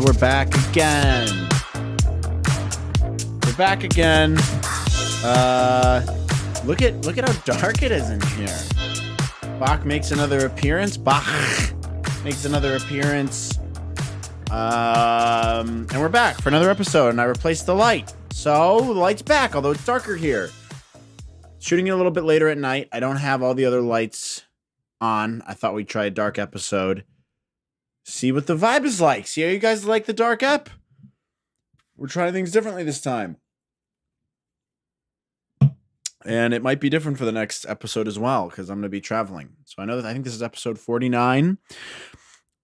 we're back again. We're back again. Look at how dark it is in here. Bach makes another appearance. And we're back for another episode, and I replaced the light. So the light's back, although it's darker here. Shooting it a little bit later at night. I don't have all the other lights on. I thought we'd try a dark episode. See what the vibe is like. See how you guys like the dark ep? We're trying things differently this time. And it might be different for the next episode as well, because I'm going to be traveling. So I think this is episode 49.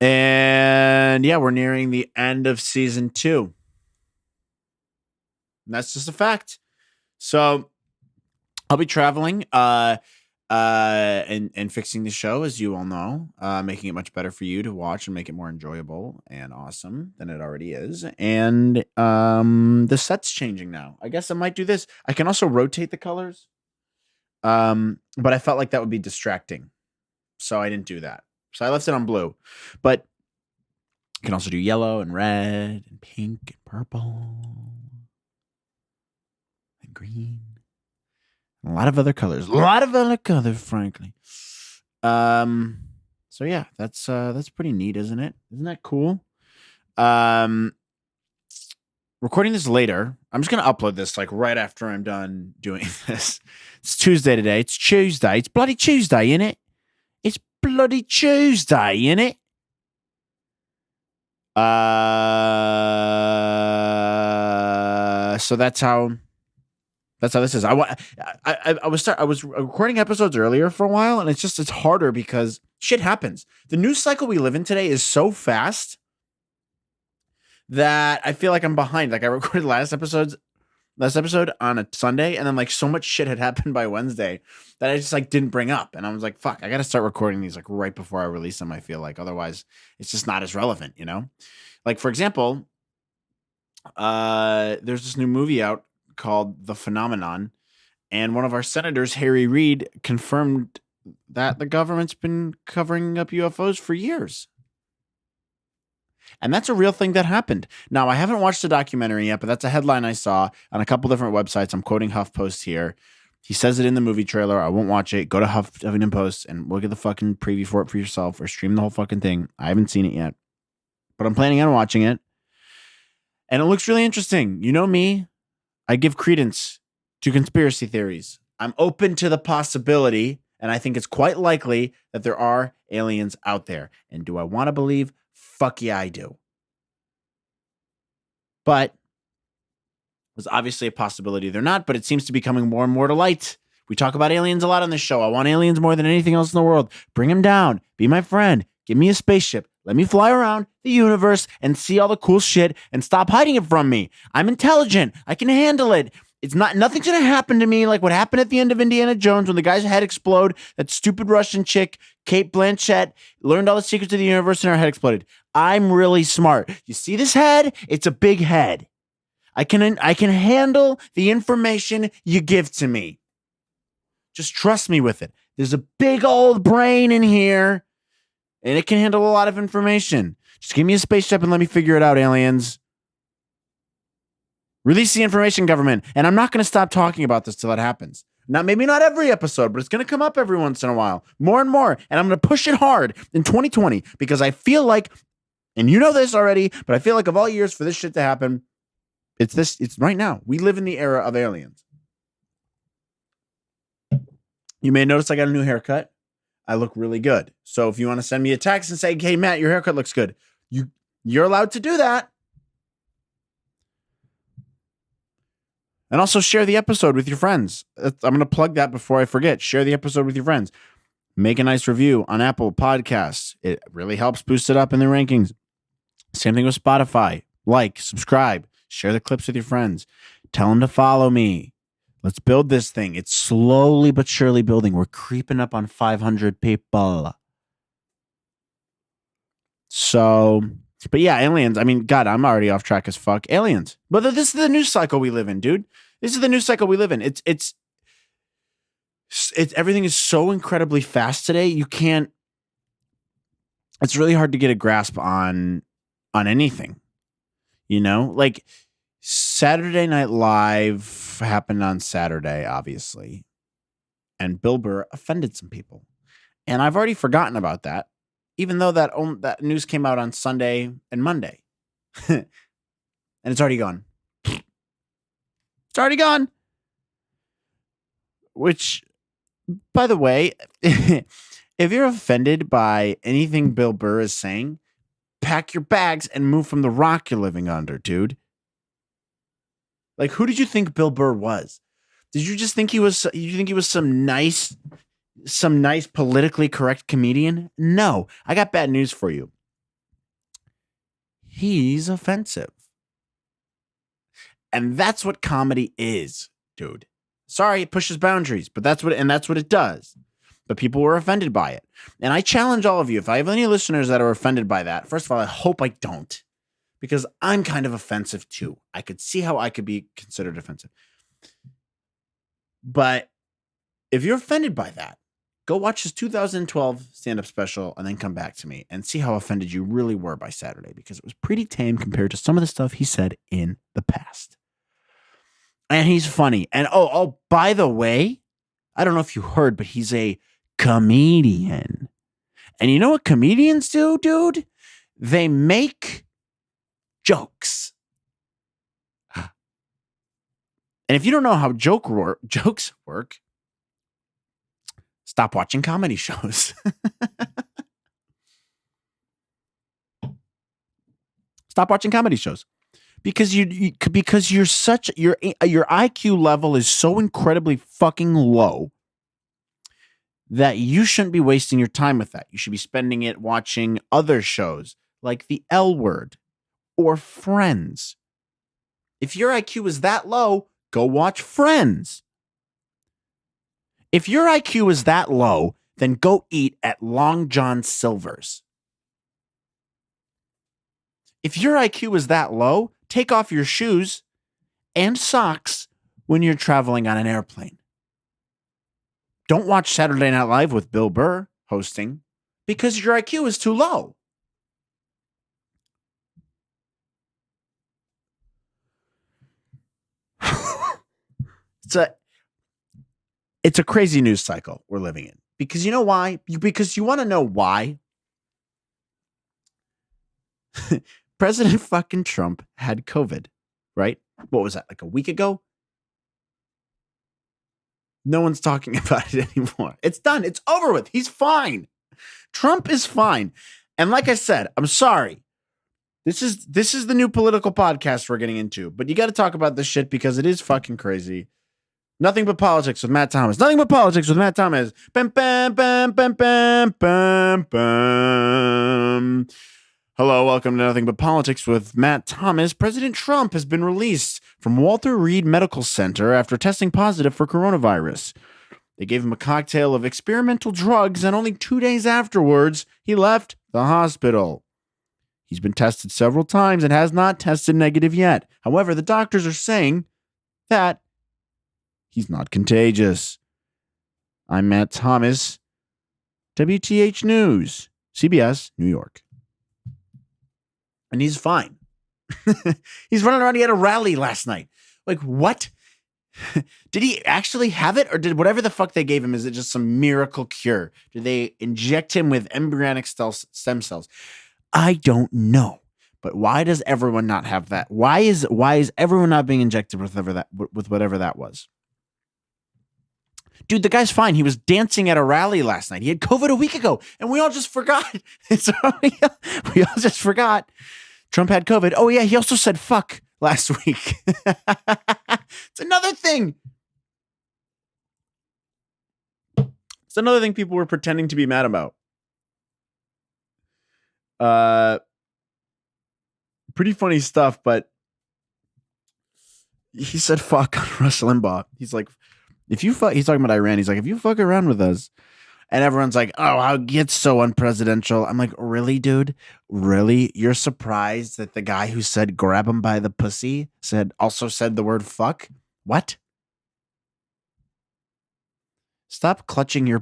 And yeah, we're nearing the end of season 2. And that's just a fact. So I'll be traveling and fixing the show, as you all know, making it much better for you to watch and make it more enjoyable and awesome than it already is. And the set's changing now. I guess I might do this. I can also rotate the colors, but I felt like that would be distracting, so I didn't do that. So I left it on blue, but you can also do yellow and red and pink and purple and green. A lot of other colors, frankly. So yeah, that's pretty neat, isn't it? Isn't that cool? Recording this later. I'm just gonna upload this like right after I'm done doing this. It's Tuesday today. It's Tuesday. It's bloody Tuesday, innit? It's bloody Tuesday, innit? So that's how this is. I was recording episodes earlier for a while, and it's harder because shit happens. The news cycle we live in today is so fast that I feel like I'm behind. Like I recorded last episode on a Sunday, and then like so much shit had happened by Wednesday that I just like didn't bring up. And I was like, fuck, I got to start recording these like right before I release them. I feel like otherwise it's just not as relevant, you know? Like for example, there's this new movie out called The Phenomenon, and one of our senators, Harry Reid, confirmed that the government's been covering up UFOs for years. And that's a real thing that happened. Now, I haven't watched the documentary yet, but that's a headline I saw on a couple different websites. I'm quoting HuffPost here. He says it in the movie trailer. I won't watch it. Go to Huffington Post and look at the fucking preview for it for yourself, or stream the whole fucking thing. I haven't seen it yet, but I'm planning on watching it. And it looks really interesting. You know me. I give credence to conspiracy theories. I'm open to the possibility, and I think it's quite likely that there are aliens out there. And do I want to believe? Fuck yeah, I do. But there's obviously a possibility they're not, but it seems to be coming more and more to light. We talk about aliens a lot on this show. I want aliens more than anything else in the world. Bring them down. Be my friend. Give me a spaceship. Let me fly around the universe and see all the cool shit and stop hiding it from me. I'm intelligent. I can handle it. Nothing's going to happen to me like what happened at the end of Indiana Jones when the guy's head exploded. That stupid Russian chick, Kate Blanchett, learned all the secrets of the universe and her head exploded. I'm really smart. You see this head? It's a big head. I can handle the information you give to me. Just trust me with it. There's a big old brain in here, and it can handle a lot of information. Just give me a spaceship and let me figure it out, aliens. Release the information, government. And I'm not going to stop talking about this till it happens. Now, maybe not every episode, but it's going to come up every once in a while. More and more. And I'm going to push it hard in 2020 because I feel like, and you know this already, but I feel like of all years for this shit to happen, it's right now. We live in the era of aliens. You may notice I got a new haircut. I look really good. So if you want to send me a text and say, hey, Matt, your haircut looks good, you're allowed to do that. And also share the episode with your friends. I'm going to plug that before I forget. Share the episode with your friends. Make a nice review on Apple Podcasts. It really helps boost it up in the rankings. Same thing with Spotify. Like, subscribe, share the clips with your friends. Tell them to follow me. Let's build this thing. It's slowly but surely building. We're creeping up on 500 people. So, but yeah, aliens. I mean, God, I'm already off track as fuck. Aliens. But this is the news cycle we live in, dude. This is the news cycle we live in. It's everything is so incredibly fast today. It's really hard to get a grasp on anything. You know, like Saturday Night Live happened on Saturday, obviously, and Bill Burr offended some people. And I've already forgotten about that, even though that news came out on Sunday and Monday. And it's already gone. It's already gone. Which, by the way, if you're offended by anything Bill Burr is saying, pack your bags and move from the rock you're living under, dude. Like, who did you think Bill Burr was? Did you just think he was? You think he was some nice politically correct comedian? No, I got bad news for you. He's offensive, and that's what comedy is, dude. Sorry, it pushes boundaries, but that's what it does. But people were offended by it, and I challenge all of you. If I have any listeners that are offended by that, first of all, I hope I don't, because I'm kind of offensive too. I could see how I could be considered offensive. But if you're offended by that, go watch his 2012 stand-up special and then come back to me and see how offended you really were by Saturday, because it was pretty tame compared to some of the stuff he said in the past. And he's funny. And oh, by the way, I don't know if you heard, but he's a comedian. And you know what comedians do, dude? They make jokes. And if you don't know how jokes work, stop watching comedy shows. Stop watching comedy shows, because your IQ level is so incredibly fucking low that you shouldn't be wasting your time with that. You should be spending it watching other shows like The L Word or Friends. If your IQ is that low, go watch Friends. If your IQ is that low, then go eat at Long John Silver's. If your IQ is that low, take off your shoes and socks when you're traveling on an airplane. Don't watch Saturday Night Live with Bill Burr hosting, because your IQ is too low. It's a crazy news cycle we're living in. Because you know why? Because you want to know why? President fucking Trump had COVID, right? What was that, like a week ago? No one's talking about it anymore. It's done. It's over with. He's fine. Trump is fine. And like I said, I'm sorry. This is the new political podcast we're getting into. But you got to talk about this shit because it is fucking crazy. Nothing But Politics with Matt Thomas. Nothing But Politics with Matt Thomas. Bam, bam, bam, bam, bam, bam, bam. Hello, welcome to Nothing But Politics with Matt Thomas. President Trump has been released from Walter Reed Medical Center after testing positive for coronavirus. They gave him a cocktail of experimental drugs, and only 2 days afterwards, he left the hospital. He's been tested several times and has not tested negative yet. However, the doctors are saying that he's not contagious. I'm Matt Thomas, WTH News, CBS, New York. And he's fine. He's running around. He had a rally last night. Like, what? Did he actually have it? Or did whatever the fuck they gave him, is it just some miracle cure? Did they inject him with embryonic stem cells? I don't know. But why does everyone not have that? Why is everyone not being injected with whatever that was? Dude, the guy's fine. He was dancing at a rally last night. He had COVID a week ago, and we all just forgot. We all just forgot. Trump had COVID. Oh, yeah, he also said fuck last week. It's another thing. It's another thing people were pretending to be mad about. Pretty funny stuff, but he said fuck on Rush Limbaugh. He's like, if you fuck, he's talking about Iran. He's like, if you fuck around with us, and everyone's like, oh, how it's so unpresidential. I'm like, really, dude? Really? You're surprised that the guy who said grab him by the pussy also said the word fuck? What? Stop clutching your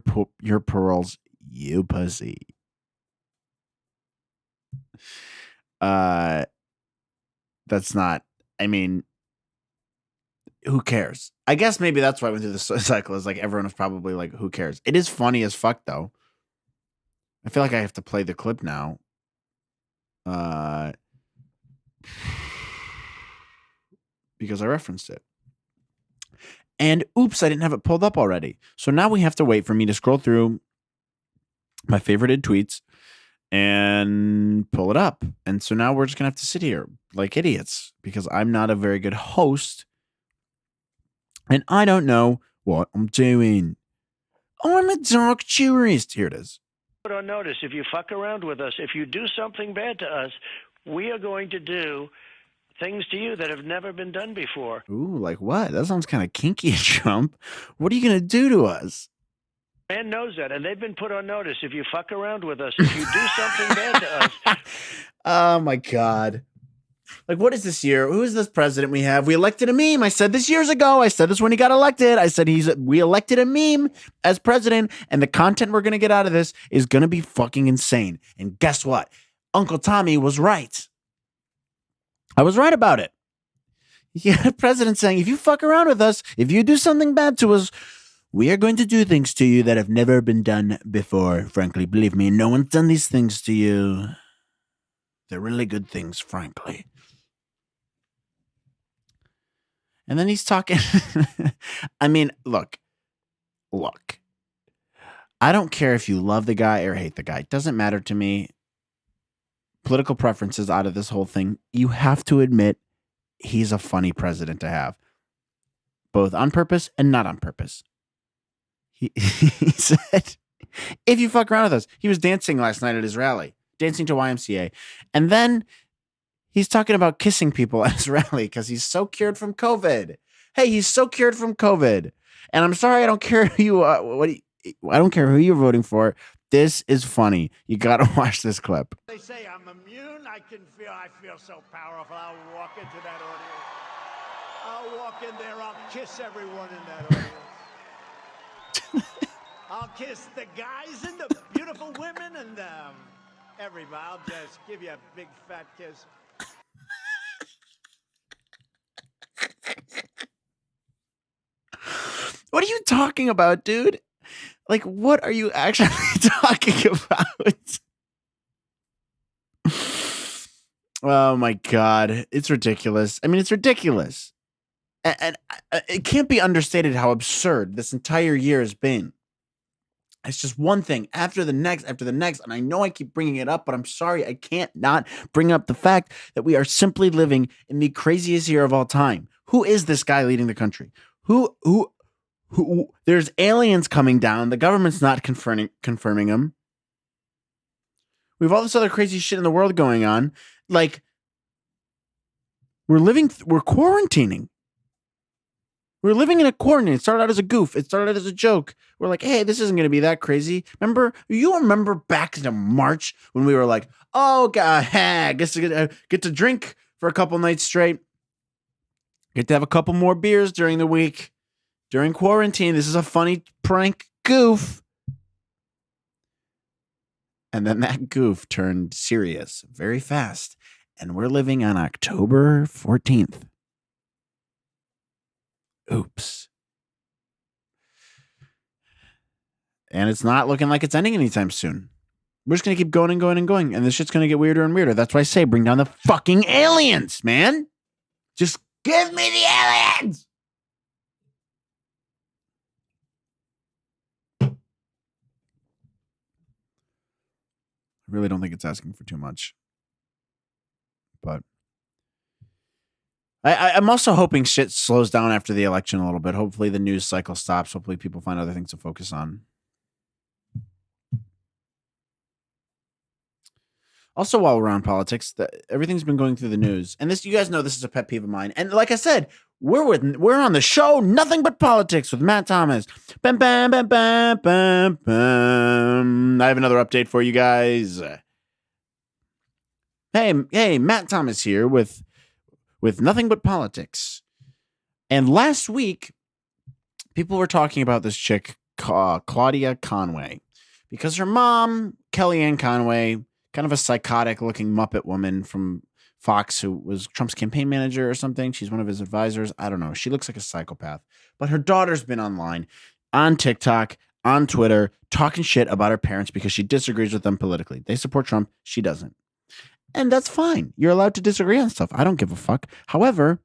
pearls, you pussy. That's not, I mean, who cares? I guess maybe that's why I went through this cycle, is like everyone was probably like, who cares? It is funny as fuck, though. I feel like I have to play the clip now. Because I referenced it. And oops, I didn't have it pulled up already. So now we have to wait for me to scroll through my favorited tweets and pull it up. And so now we're just going to have to sit here like idiots because I'm not a very good host. And I don't know what I'm doing. Oh, I'm a dark tourist. Here it is. Put on notice, if you fuck around with us, if you do something bad to us, we are going to do things to you that have never been done before. Ooh, like what? That sounds kind of kinky, Trump. What are you going to do to us? Man knows that, and they've been put on notice. If you fuck around with us, if you do something bad to us. Oh, my God. Like, what is this year? Who is this president we have? We elected a meme. I said this years ago. I said this when he got elected. I said we elected a meme as president, and the content we're going to get out of this is going to be fucking insane. And guess what? Uncle Tommy was right. I was right about it. You had a president saying, if you fuck around with us, if you do something bad to us, we are going to do things to you that have never been done before. Frankly, believe me, no one's done these things to you. They're really good things, frankly. And then he's talking. I mean, look. I don't care if you love the guy or hate the guy. It doesn't matter to me. Political preferences out of this whole thing. You have to admit he's a funny president to have. Both on purpose and not on purpose. He said, if you fuck around with us. He was dancing last night at his rally. Dancing to YMCA. And then he's talking about kissing people at his rally because he's so cured from COVID. Hey, he's so cured from COVID. And I'm sorry, I don't care who you I don't care who you're voting for. This is funny. You got to watch this clip. They say I'm immune. I feel so powerful. I'll walk into that audience. I'll walk in there. I'll kiss everyone in that audience. I'll kiss the guys and the beautiful women and everybody. I'll just give you a big fat kiss. What are you talking about, dude? Like, what are you actually talking about? Oh, my God. It's ridiculous. I mean, it's ridiculous. And it can't be understated how absurd this entire year has been. It's just one thing after the next. And I know I keep bringing it up, but I'm sorry. I can't not bring up the fact that we are simply living in the craziest year of all time. Who is this guy leading the country? Who there's aliens coming down. The government's not confirming them. We have all this other crazy shit in the world going on. Like, we're quarantining. We're living in a quarantine. It started out as a goof. It started out as a joke. We're like, hey, this isn't going to be that crazy. You remember back into March when we were like, oh, God, I guess get to drink for a couple nights straight. Get to have a couple more beers during the week. During quarantine, this is a funny prank goof. And then that goof turned serious very fast. And we're living on October 14th. Oops. And it's not looking like it's ending anytime soon. We're just going to keep going and going and going. And this shit's going to get weirder and weirder. That's why I say bring down the fucking aliens, man. Just give me the aliens. I really don't think it's asking for too much. But I'm also hoping shit slows down after the election a little bit. Hopefully the news cycle stops. Hopefully people find other things to focus on. Also, while we're on politics, everything's been going through the news. And this, you guys know this is a pet peeve of mine. And like I said, we're on the show Nothing But Politics with Matt Thomas. Bam, bam, bam, bam, bam, bam. I have another update for you guys. Hey, Matt Thomas here with Nothing But Politics. And last week, people were talking about this chick, Claudia Conway, because her mom, Kellyanne Conway, kind of a psychotic looking Muppet woman from Fox, who was Trump's campaign manager or something. She's one of his advisors. I don't know. She looks like a psychopath. But her daughter's been online, on TikTok, on Twitter, talking shit about her parents because she disagrees with them politically. They support Trump. She doesn't. And that's fine. You're allowed to disagree on stuff. I don't give a fuck. However,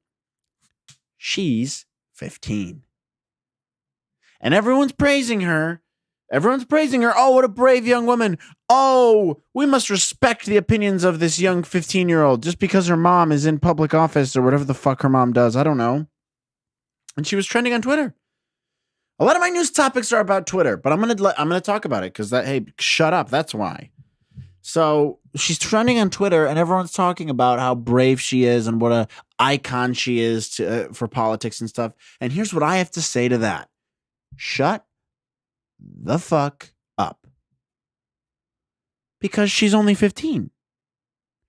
she's 15. And everyone's praising her. Everyone's praising her. Oh, what a brave young woman. Oh, we must respect the opinions of this young 15-year-old just because her mom is in public office or whatever the fuck her mom does. I don't know. And she was trending on Twitter. A lot of my news topics are about Twitter, but I'm gonna talk about it because hey, shut up. That's why. So she's trending on Twitter, and everyone's talking about how brave she is and what a icon she is for politics and stuff. And here's what I have to say to that: shut the fuck up. Because she's only 15.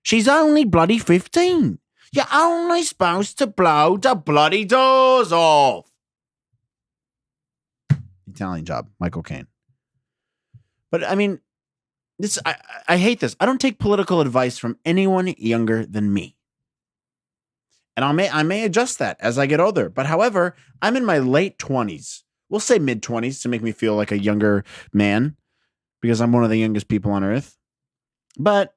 She's only bloody 15. You're only supposed to blow the bloody doors off. Italian Job, Michael Caine. But I mean, I hate this. I don't take political advice from anyone younger than me. And I may adjust that as I get older. But however, I'm in my late 20s. We'll say mid-20s to make me feel like a younger man because I'm one of the youngest people on earth. But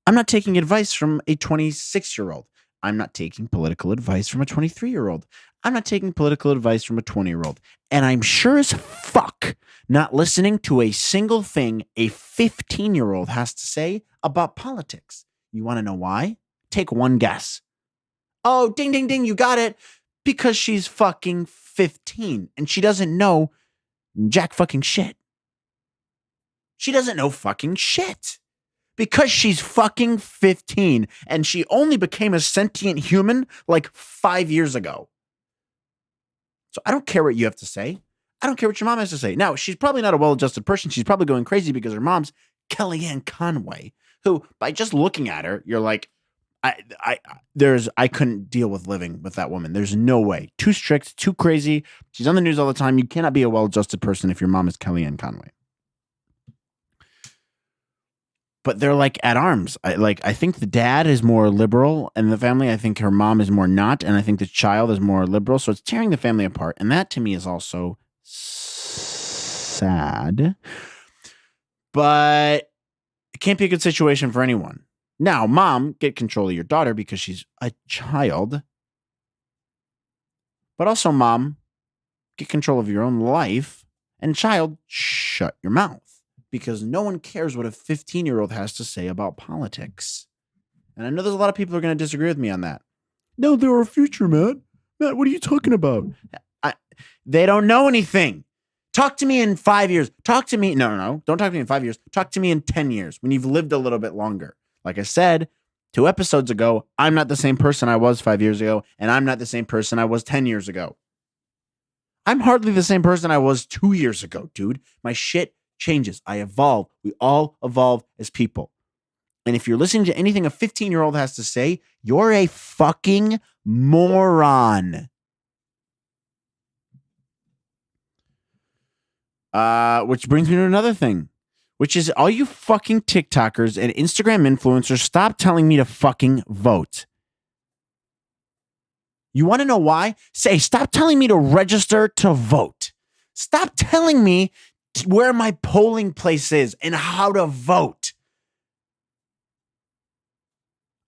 I'm not taking advice from a 26-year-old. I'm not taking political advice from a 23-year-old. I'm not taking political advice from a 20-year-old. And I'm sure as fuck not listening to a single thing a 15-year-old has to say about politics. You want to know why? Take one guess. Oh, ding, ding, ding, you got it. Because she's fucking 15 and she doesn't know jack fucking shit. She doesn't know fucking shit. Because she's fucking 15 and she only became a sentient human like 5 years ago. So I don't care what you have to say. I don't care what your mom has to say. Now, she's probably not a well-adjusted person. She's probably going crazy because her mom's Kellyanne Conway, who by just looking at her, you're like, I couldn't deal with living with that woman. There's no way. Too strict, too crazy. She's on the news all the time. You cannot be a well-adjusted person if your mom is Kellyanne Conway. But they're like at arms. I think the dad is more liberal in the family. I think her mom is more not. And I think the child is more liberal. So it's tearing the family apart. And that to me is also sad. But it can't be a good situation for anyone. Now, mom, get control of your daughter because she's a child. But also, mom, get control of your own life. And child, shut your mouth. Because no one cares what a 15-year-old has to say about politics. And I know there's a lot of people who are going to disagree with me on that. No, they're our future, Matt. Matt, what are you talking about? They don't know anything. Talk to me in 5 years. Talk to me. No. Don't talk to me in 5 years. Talk to me in 10 years when you've lived a little bit longer. Like I said 2 episodes ago, I'm not the same person I was 5 years ago, and I'm not the same person I was 10 years ago. I'm hardly the same person I was 2 years ago, dude. My shit changes. I evolve. We all evolve as people. And if you're listening to anything a 15-year-old has to say, you're a fucking moron. Which brings me to another thing, which is all you fucking TikTokers and Instagram influencers, stop telling me to fucking vote. You want to know why? Stop telling me to register to vote. Stop telling me where my polling place is and how to vote.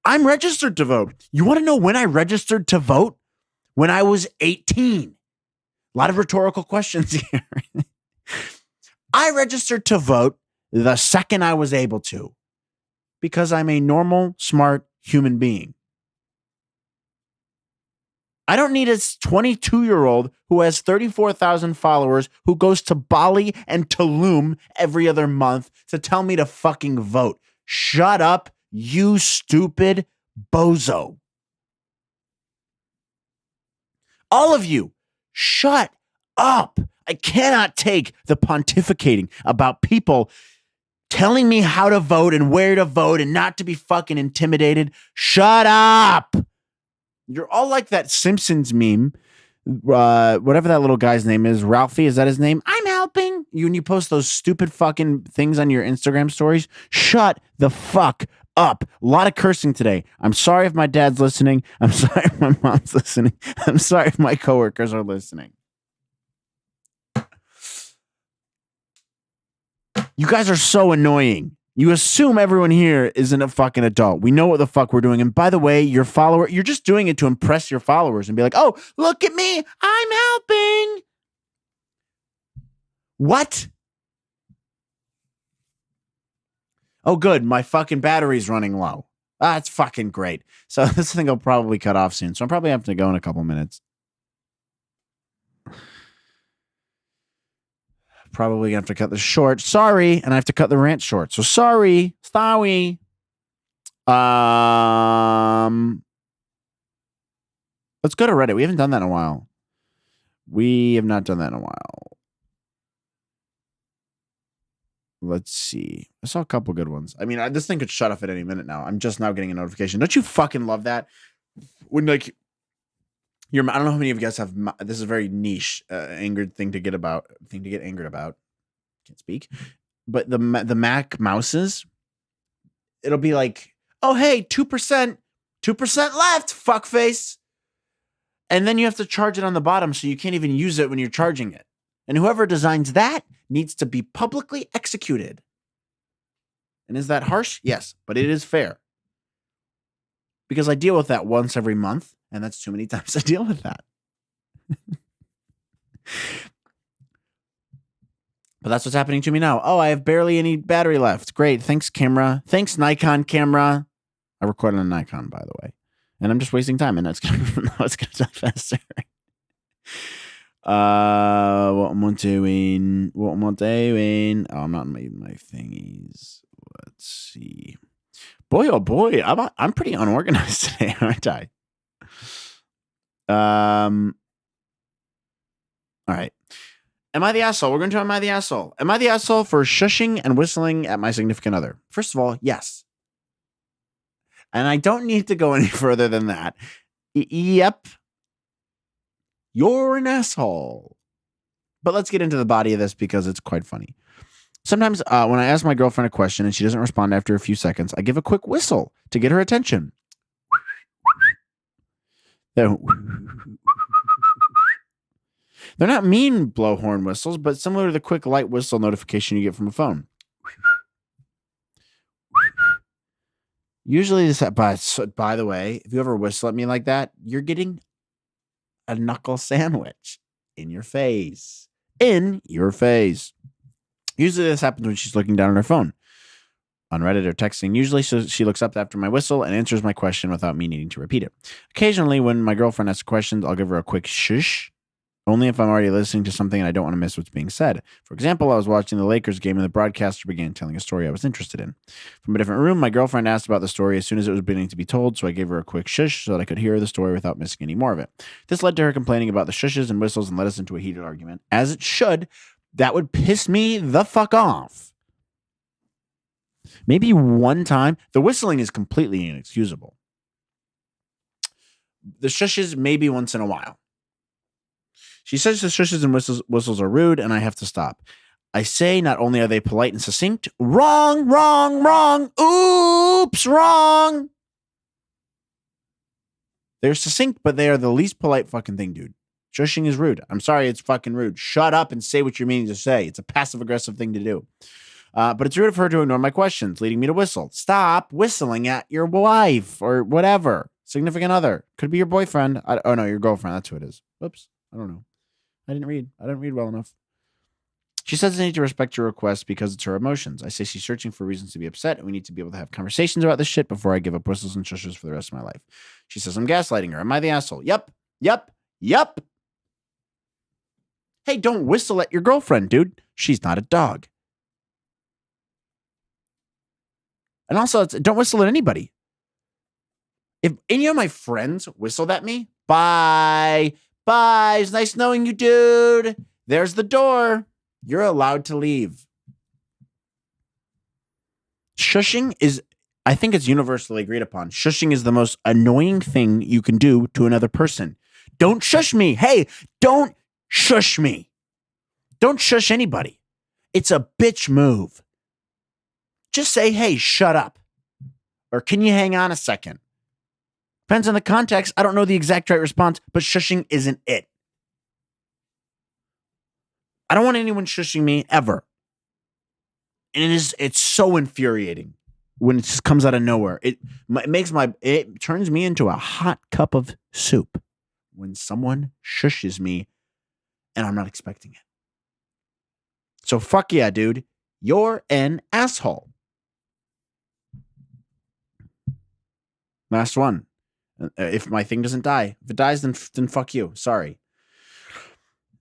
I'm registered to vote. You want to know when I registered to vote? When I was 18. A lot of rhetorical questions here. I registered to vote the second I was able to because I'm a normal, smart human being. I don't need a 22-year-old who has 34,000 followers who goes to Bali and Tulum every other month to tell me to fucking vote. Shut up, you stupid bozo. All of you, shut up. I cannot take the pontificating about people telling me how to vote and where to vote and not to be fucking intimidated. Shut up. You're all like that Simpsons meme, whatever that little guy's name is. Ralphie, is that his name? I'm helping you. When you post those stupid fucking things on your Instagram stories, shut the fuck up. A lot of cursing today. I'm sorry if my dad's listening. I'm sorry if my mom's listening. I'm sorry if my coworkers are listening. You guys are so annoying. You assume everyone here isn't a fucking adult. We know what the fuck we're doing. And by the way, your follower, you're just doing it to impress your followers and be like, oh, look at me. I'm helping. What? Oh, good. My fucking battery's running low. That's fucking great. So this thing will probably cut off soon. So I'm probably have to go in a couple minutes. Probably gonna have to cut this short. Sorry. And I have to cut the rant short. So sorry. Sorry. Let's go to Reddit. We haven't done that in a while. We have not done that in a while. Let's see. I saw a couple good ones. I mean, this thing could shut off at any minute now. I'm just now getting a notification. Don't you fucking love that? When like I don't know how many of you guys have. This is a very niche, angered thing to get angered about. Can't speak. But the Mac mouses, it'll be like, oh hey, 2% left, fuckface. And then you have to charge it on the bottom, so you can't even use it when you're charging it. And whoever designs that needs to be publicly executed. And is that harsh? Yes, but it is fair. Because I deal with that once every month, and that's too many times I deal with that. But that's what's happening to me now. Oh, I have barely any battery left. Great. Thanks, camera. Thanks, Nikon camera. I recorded on Nikon, by the way. And I'm just wasting time, and it's gonna die faster. What am I doing? Oh, I'm not making my thingies. Let's see. Boy, oh boy, I'm pretty unorganized today, aren't I? All right. Am I the asshole? We're going to Am I the asshole? Am I the asshole for shushing and whistling at my significant other? First of all, yes. And I don't need to go any further than that. Yep. You're an asshole. But let's get into the body of this because it's quite funny. Sometimes when I ask my girlfriend a question and she doesn't respond after a few seconds, I give a quick whistle to get her attention. They're not mean blowhorn whistles, but similar to the quick light whistle notification you get from a phone. Usually this, by the way, if you ever whistle at me like that, you're getting a knuckle sandwich in your face. In your face. Usually this happens when she's looking down at her phone on Reddit or texting. Usually she looks up after my whistle and answers my question without me needing to repeat it. Occasionally, when my girlfriend asks questions, I'll give her a quick shush, only if I'm already listening to something and I don't want to miss what's being said. For example, I was watching the Lakers game and the broadcaster began telling a story I was interested in. From a different room, my girlfriend asked about the story as soon as it was beginning to be told, so I gave her a quick shush so that I could hear the story without missing any more of it. This led to her complaining about the shushes and whistles and led us into a heated argument. As it should. That would piss me the fuck off. Maybe one time. The whistling is completely inexcusable. The shushes maybe once in a while. She says the shushes and whistles are rude and I have to stop. I say not only are they polite and succinct. Wrong. Oops, wrong. They're succinct, but they are the least polite fucking thing, dude. Shushing is rude. I'm sorry, it's fucking rude. Shut up and say what you're meaning to say. It's a passive-aggressive thing to do. But it's rude of her to ignore my questions, leading me to whistle. Stop whistling at your wife or whatever. Significant other. Could be your boyfriend. Oh, no, your girlfriend. That's who it is. Whoops. I don't know. I didn't read well enough. She says I need to respect your request because it's her emotions. I say she's searching for reasons to be upset, and we need to be able to have conversations about this shit before I give up whistles and shushes for the rest of my life. She says I'm gaslighting her. Am I the asshole? Yep. Hey, don't whistle at your girlfriend, dude. She's not a dog. And also, don't whistle at anybody. If any of my friends whistled at me, bye. It's nice knowing you, dude. There's the door. You're allowed to leave. Shushing is, I think it's universally agreed upon. Shushing is the most annoying thing you can do to another person. Don't shush me. Hey, don't shush me. Don't shush anybody. It's a bitch move. Just say, hey, shut up. Or can you hang on a second? Depends on the context. I don't know the exact right response, but shushing isn't it. I don't want anyone shushing me ever. And it's so infuriating when it just comes out of nowhere. It turns me into a hot cup of soup when someone shushes me and I'm not expecting it. So fuck yeah, dude. You're an asshole. Last one. If my thing doesn't die. If it dies, then fuck you. Sorry.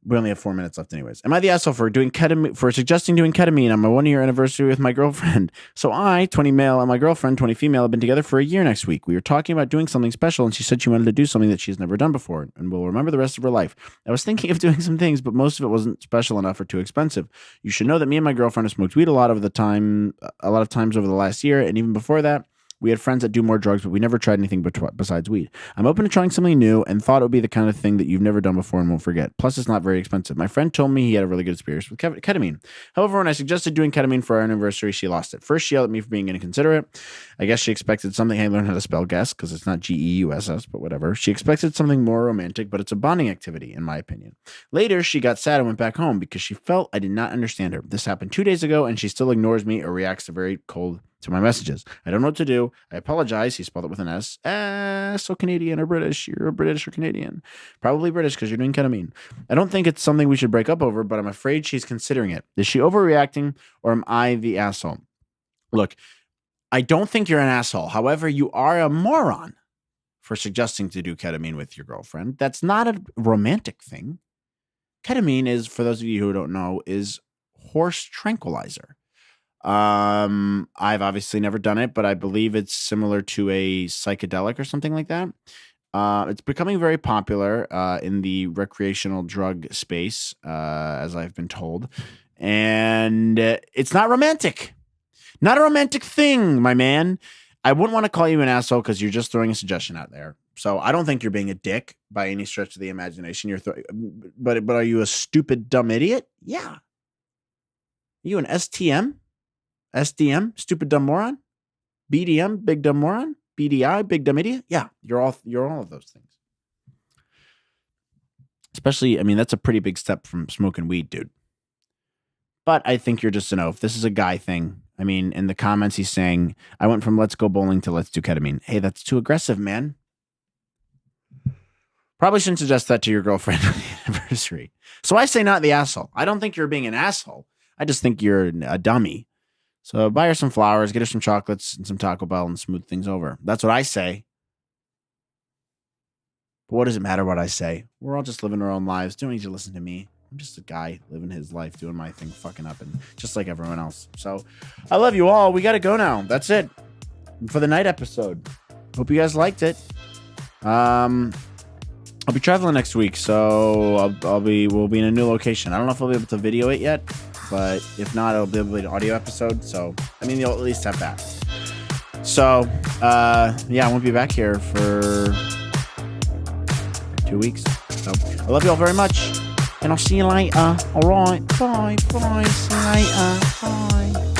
We only have 4 minutes left anyways. Am I the asshole for suggesting doing ketamine on my 1-year anniversary with my girlfriend? So I, 20 male, and my girlfriend, 20 female, have been together for a year next week. We were talking about doing something special, and she said she wanted to do something that she's never done before and will remember the rest of her life. I was thinking of doing some things, but most of it wasn't special enough or too expensive. You should know that me and my girlfriend have smoked weed a lot of times over the last year, and even before that, we had friends that do more drugs, but we never tried anything besides weed. I'm open to trying something new and thought it would be the kind of thing that you've never done before and won't forget. Plus, it's not very expensive. My friend told me he had a really good experience with ketamine. However, when I suggested doing ketamine for our anniversary, she lost it. First, she yelled at me for being inconsiderate. I guess she expected something. I learned how to spell guess because it's not GEUSS, but whatever. She expected something more romantic, but it's a bonding activity, in my opinion. Later, she got sad and went back home because she felt I did not understand her. This happened 2 days ago, and she still ignores me or reacts very cold to my messages. I don't know what to do. I apologize. He spelled it with an S. So Canadian or British. You're a British or Canadian. Probably British because you're doing ketamine. I don't think it's something we should break up over, but I'm afraid she's considering it. Is she overreacting or am I the asshole? Look, I don't think you're an asshole. However, you are a moron for suggesting to do ketamine with your girlfriend. That's not a romantic thing. Ketamine is, for those of you who don't know, is horse tranquilizer. I've obviously never done it, but I believe it's similar to a psychedelic or something like that. It's becoming very popular in the recreational drug space, as I've been told. And it's not romantic. Not a romantic thing, my man. I wouldn't want to call you an asshole because you're just throwing a suggestion out there. So I don't think you're being a dick by any stretch of the imagination. But are you a stupid, dumb idiot? Yeah. Are you an STM? SDM, stupid dumb moron, BDM, big dumb moron, BDI, big dumb idiot. Yeah, you're all of those things. Especially, I mean, that's a pretty big step from smoking weed, dude. But I think you're just if this is a guy thing. I mean, in the comments, he's saying, I went from let's go bowling to let's do ketamine. Hey, that's too aggressive, man. Probably shouldn't suggest that to your girlfriend on the anniversary. So I say not the asshole. I don't think you're being an asshole. I just think you're a dummy. So buy her some flowers, get her some chocolates and some Taco Bell and smooth things over. That's what I say. But what does it matter what I say? We're all just living our own lives. Don't need to listen to me. I'm just a guy living his life, doing my thing, fucking up, and just like everyone else. So I love you all. We got to go now. That's it for the night episode. Hope you guys liked it. I'll be traveling next week, so we'll be in a new location. I don't know if I'll be able to video it yet. But if not, it'll be an audio episode. So, I mean, you'll at least have that. So, yeah, I won't be back here for 2 weeks. So, I love you all very much. And I'll see you later. All right. Bye. See you later. Bye.